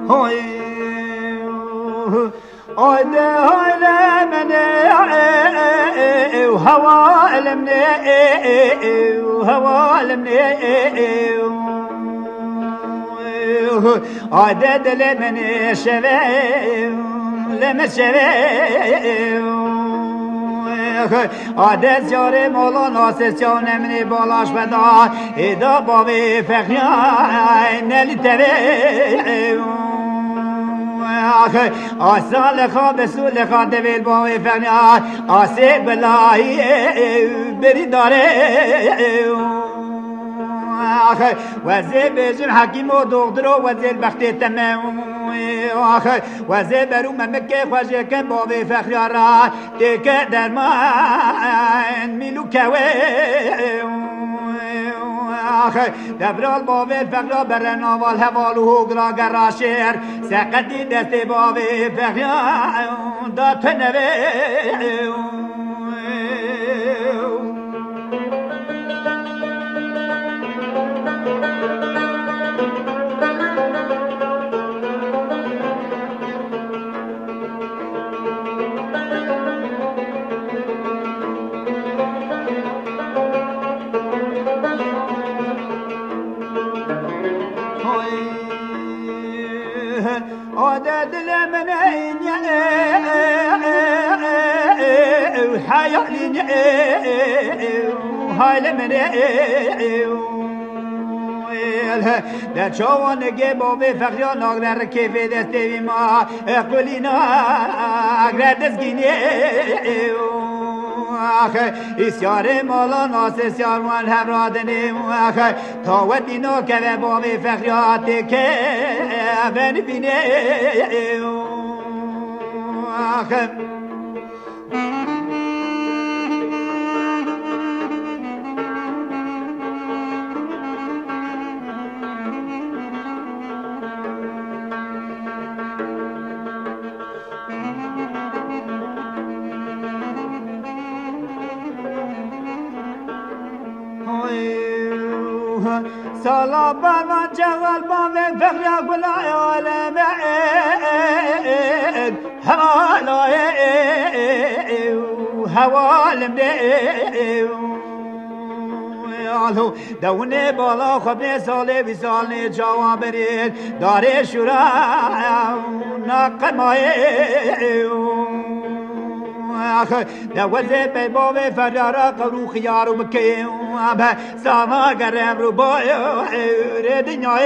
هوي أده لمني وهوى لمني وهوى لمني عدد لمني شباب لما شباب عدد جاري مولا ناسس جان مني بالاش بدا ادا بابي فخيان نلي تبي آسان لخا بسول لخا دویل باوی فنیان آسی بلاهی بری داره وزی بجن حکیم و دختر و وزی بختی تمام وزی برو ممکه خوشه که باوی فخیار را تکه درمان میلو کوه دبرال باوی فقرا برن آوال حوال و هوگرا گراشیر سقدی دست باوی فقرا دا تنوی عدد لمنين وحيالين هاي لمنين در چوان گبا به فقیان آگر کیف دستی ما قلینا اگر دستگینی اسیار مالا ناس اسیار من هرادنی تا و دینا که با به فقیات که افن بینی سالا بابا جغل بابا فخرا قلا عالم هوالا هوالم دو دونه بالا خبر ساله بی سال جوان برید داره شورا نقمای دوزه به باب فرارا قرو خیارو بکیم ساما گرم رو بایو دنیای